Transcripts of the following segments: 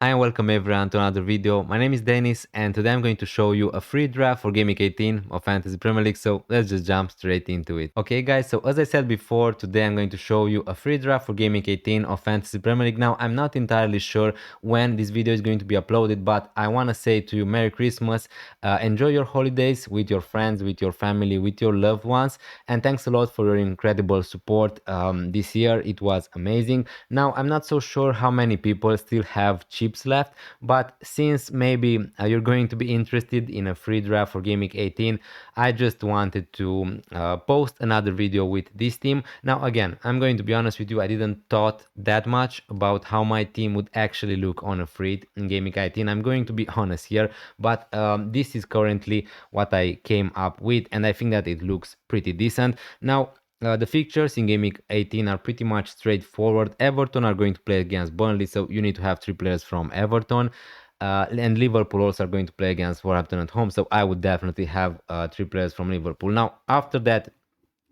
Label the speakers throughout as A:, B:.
A: Hi and welcome everyone to another video. My name is Denis and today I'm going to show you a free draft for Game Week 18 of Fantasy Premier League, so let's just jump straight into it. Okay guys, so as I said before, today I'm going to show you a free draft for Game Week 18 of Fantasy Premier League. Now, I'm not entirely sure when this video is going to be uploaded, but I want to say to you Merry Christmas, enjoy your holidays with your friends, with your family, with your loved ones, and thanks a lot for your incredible support this year. It was amazing. Now, I'm not so sure how many people still have chips left, but since maybe you're going to be interested in a free draft for Game Week 18, I just wanted to post another video with this team. Now, again, I'm going to be honest with you, I didn't thought that much about how my team would actually look on a free in Game Week 18. I'm going to be honest here, but this is currently what I came up with, and I think that it looks pretty decent. Now, the fixtures in Game Week 18 are pretty much straightforward. Everton are going to play against Burnley, so you need to have 3 players from Everton. And Liverpool also are going to play against Wolverhampton at home, so I would definitely have 3 players from Liverpool. Now, after that,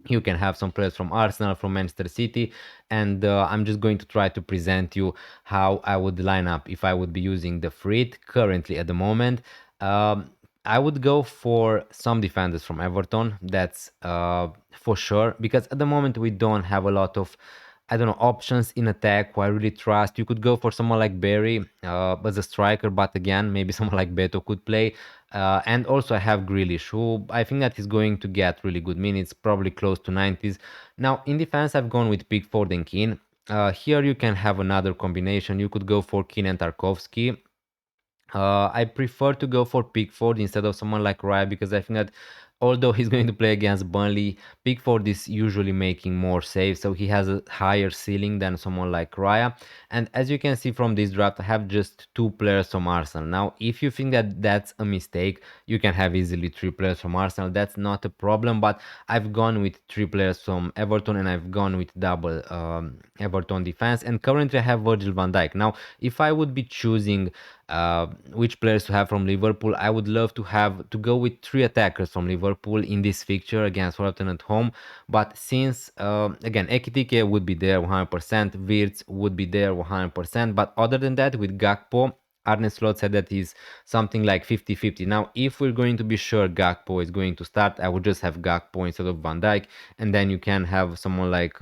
A: you can have some players from Arsenal, from Manchester City, and I'm just going to try to present you how I would line up if I would be using the free currently at the moment. I would go for some defenders from Everton, that's for sure, because at the moment we don't have a lot of, I don't know, options in attack who I really trust. You could go for someone like Barry as a striker, but again, maybe someone like Beto could play. And also I have Grealish, who I think that is going to get really good minutes, probably close to 90s. Now, in defense, I've gone with Pickford and Keane. Here you can have another combination. You could go for Keane and Tarkovsky. I prefer to go for Pickford instead of someone like Raya, because I think that although he's going to play against Burnley, Pickford is usually making more saves, so he has a higher ceiling than someone like Raya. And as you can see from this draft, I have just 2 players from Arsenal. Now, if you think that that's a mistake, you can have easily 3 players from Arsenal. That's not a problem, but I've gone with 3 players from Everton and I've gone with double Everton defense. And currently I have Virgil van Dijk. Now, if I would be choosing which players to have from Liverpool, I would love to go with 3 attackers from Liverpool in this fixture against Wolverhampton at home. But since again, Ekitike would be there 100%, Wirtz would be there 100%, but other than that, with Gakpo, Arne Slot said that is something like 50-50. Now, if we're going to be sure Gakpo is going to start, I would just have Gakpo instead of Van Dijk, and then you can have someone like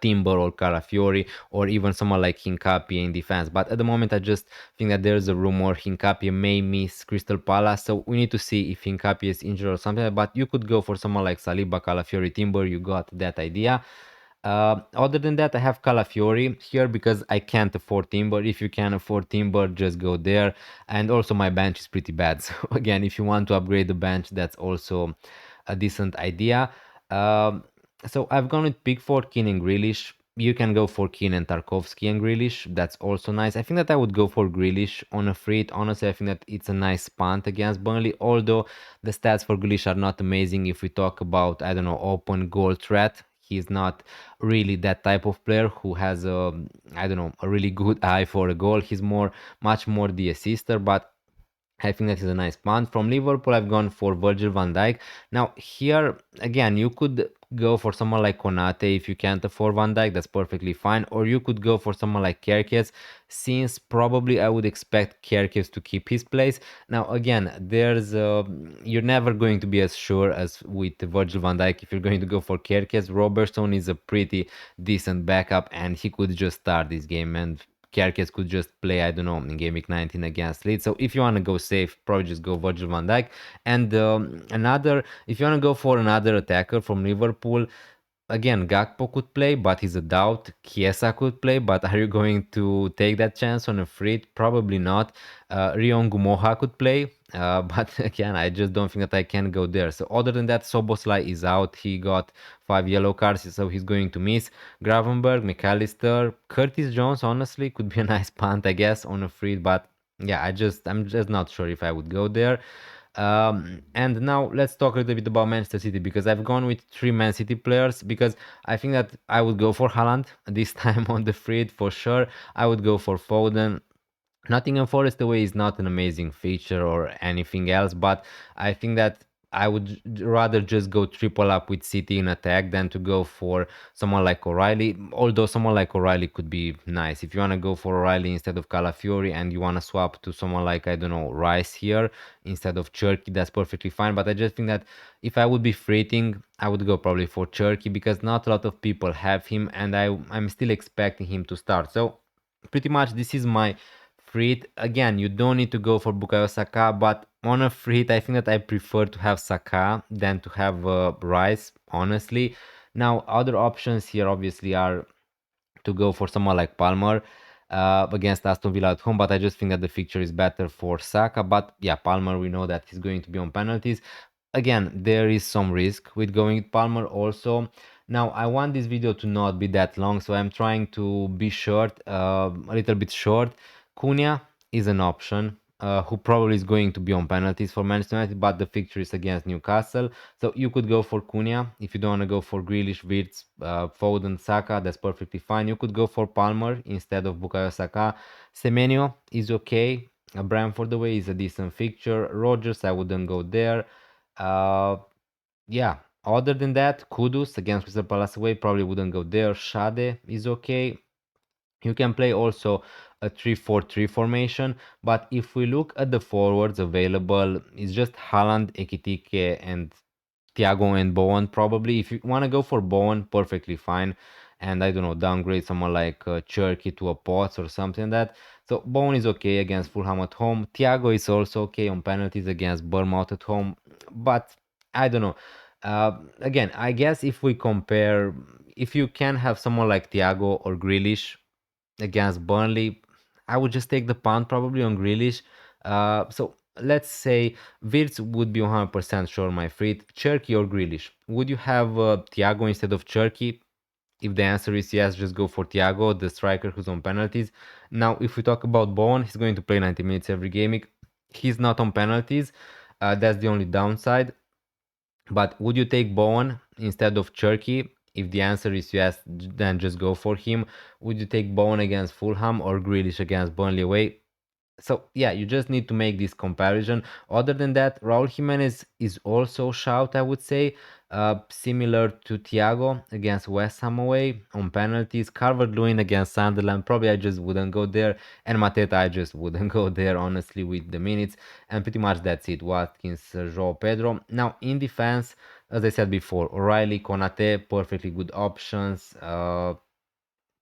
A: Timber or Calafiori, or even someone like Hincapié in defense. But at the moment, I just think that there's a rumor Hincapié may miss Crystal Palace, so we need to see if Hincapié is injured or something. But you could go for someone like Saliba, Calafiori, Timber. You got that idea. Other than that, I have Calafiori here because I can't afford Timber. If you can afford Timber, just go there. And also my bench is pretty bad. So again, if you want to upgrade the bench, that's also a decent idea. So I've gone with Pickford, Keane and Grealish. You can go for Keane and Tarkovsky and Grealish. That's also nice. I think that I would go for Grealish on a free. Honestly, I think that it's a nice punt against Burnley, although the stats for Grealish are not amazing. If we talk about, I don't know, open goal threat, he's not really that type of player who has a, I don't know, a really good eye for a goal. He's much more the assister, but I think that is a nice punt. From Liverpool, I've gone for Virgil van Dijk. Now, here, again, you could go for someone like Konate if you can't afford Van Dijk, that's perfectly fine. Or you could go for someone like Kerkez, since probably I would expect Kerkez to keep his place. Now, again, you're never going to be as sure as with Virgil van Dijk if you're going to go for Kerkez. Robertson is a pretty decent backup, and he could just start this game, and Kerkez could just play, I don't know, in Game Week 19 against Leeds. So if you want to go safe, probably just go Virgil van Dijk. And if you want to go for another attacker from Liverpool, again, Gakpo could play, but he's a doubt. Chiesa could play, but are you going to take that chance on a free? Probably not. Rion Gumoha could play, but again, I just don't think that I can go there. So other than that, Soboslai is out. He got 5 yellow cards, so he's going to miss. Gravenberg, McAllister, Curtis Jones, honestly, could be a nice punt, I guess, on a free, but yeah, I'm just not sure if I would go there. And now let's talk a little bit about Manchester City, because I've gone with 3 Man City players because I think that I would go for Haaland this time on the free for sure. I would go for Foden. Nottingham Forest away is not an amazing feature or anything else, but I think that I would rather just go triple up with City in attack than to go for someone like O'Reilly. Although someone like O'Reilly could be nice. If you want to go for O'Reilly instead of Calafiori and you want to swap to someone like, I don't know, Rice here instead of Cherky, that's perfectly fine. But I just think that if I would be freighting, I would go probably for Cherky because not a lot of people have him and I'm still expecting him to start. So pretty much this is my free. Again, you don't need to go for Bukayo Saka, but on a free, I think that I prefer to have Saka than to have Rice, honestly. Now, other options here obviously are to go for someone like Palmer against Aston Villa at home, but I just think that the fixture is better for Saka. But yeah, Palmer, we know that he's going to be on penalties. Again, there is some risk with going with Palmer also. Now, I want this video to not be that long, so I'm trying to be short, a little bit short. Cunha is an option. Who probably is going to be on penalties for Manchester United, but the fixture is against Newcastle. So you could go for Cunha if you don't want to go for Grealish, Wirtz, Foden, Saka. That's perfectly fine. You could go for Palmer instead of Bukayo Saka. Semenyo is okay. Brentford away is a decent fixture. Rodgers, I wouldn't go there. Uh, yeah. Other than that, Kudus against Crystal Palace away probably wouldn't go there. Shade is okay. You can play also a 3-4-3 formation, but if we look at the forwards available, it's just Haaland, Ekitike, and Thiago and Bowen probably. If you want to go for Bowen, perfectly fine. And I don't know, downgrade someone like Cherky to a Potts or something like that. So Bowen is okay against Fulham at home. Thiago is also okay on penalties against Bournemouth at home. But I don't know. Again, I guess if we compare, if you can have someone like Thiago or Grealish against Burnley, I would just take the punt probably on Grealish. So let's say Wirtz would be 100% sure my free. Cherky or Grealish? Would you have Thiago instead of Cherky? If the answer is yes, just go for Thiago, the striker who's on penalties. Now, if we talk about Bowen, he's going to play 90 minutes every game. He's not on penalties. That's the only downside. But would you take Bowen instead of Cherky? If the answer is yes, then just go for him. Would you take Bowen against Fulham or Grealish against Burnley away? So yeah, you just need to make this comparison. Other than that, Raul Jimenez is also shout, I would say, similar to Thiago against West Ham away on penalties. Calvert-Lewin against Sunderland, probably I just wouldn't go there, and Mateta I just wouldn't go there honestly with the minutes, and pretty much that's it. Watkins, Joao Pedro. Now in defense, as I said before, O'Reilly, Konate, perfectly good options.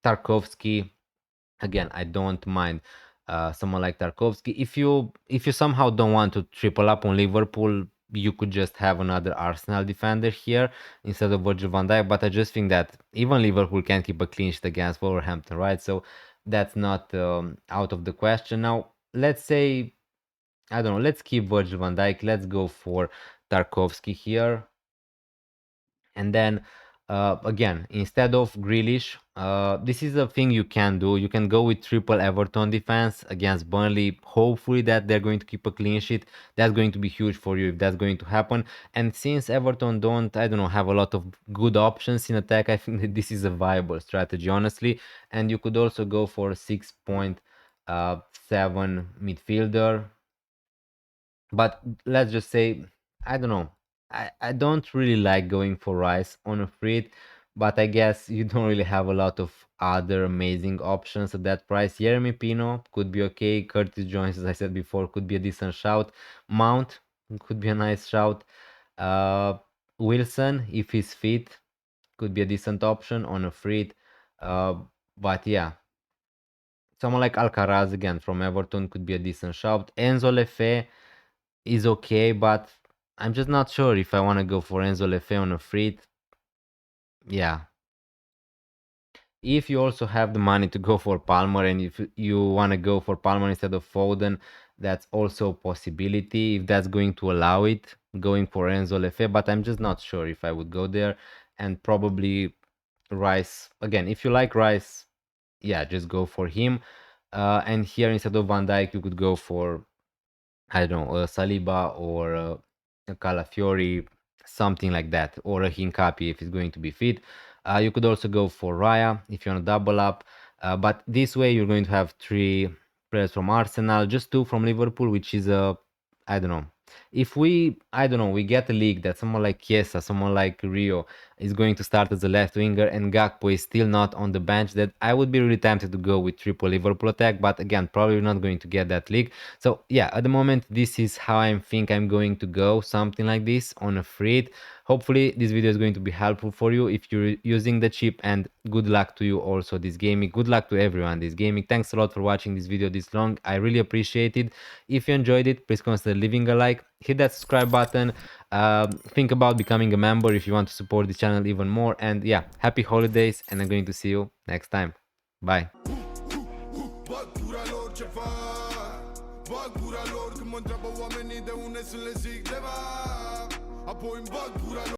A: Tarkovsky, again, I don't mind someone like Tarkovsky. If you somehow don't want to triple up on Liverpool, you could just have another Arsenal defender here instead of Virgil van Dijk. But I just think that even Liverpool can keep a clean sheet against Wolverhampton, right? So that's not out of the question. Now, let's say, I don't know, let's keep Virgil van Dijk. Let's go for Tarkovsky here. And then again, instead of Grealish, this is a thing you can do. You can go with triple Everton defense against Burnley. Hopefully that they're going to keep a clean sheet. That's going to be huge for you if that's going to happen. And since Everton don't, I don't know, have a lot of good options in attack, I think that this is a viable strategy, honestly. And you could also go for 6.7 midfielder. But let's just say, I don't know. I don't really like going for Rice on a free, but I guess you don't really have a lot of other amazing options at that price. Jeremy Pino could be okay. Curtis Jones, as I said before, could be a decent shout. Mount could be a nice shout. Uh, Wilson, if he's fit, could be a decent option on a free. Uh, but yeah, someone like Alcaraz again from Everton could be a decent shout. Enzo Lefe is okay, but I'm just not sure if I want to go for Enzo Lefe on a free. Yeah. If you also have the money to go for Palmer and if you want to go for Palmer instead of Foden, that's also a possibility if that's going to allow it, going for Enzo Lefe, but I'm just not sure if I would go there. And probably Rice, again, if you like Rice, yeah, just go for him. And here instead of Van Dijk, you could go for, I don't know, a Saliba or a Calafiori, something like that, or a Hincapi if it's going to be fit. You could also go for Raya if you want to double up. But this way you're going to have three players from Arsenal, just two from Liverpool, which is a, I don't know. if we, I don't know, we get a league that someone like Chiesa, someone like Rio is going to start as a left winger and Gakpo is still not on the bench, that I would be really tempted to go with triple Liverpool attack, but again, probably not going to get that league. So yeah, at the moment, this is how I think I'm going to go, something like this on a free. Hopefully this video is going to be helpful for you if you're using the chip, and good luck to you also this gaming. Good luck to everyone this gaming. Thanks a lot for watching this video this long. I really appreciate it. If you enjoyed it, please consider leaving a like, hit that subscribe button, think about becoming a member if you want to support the channel even more, and yeah, happy holidays, and I'm going to see you next time. Bye.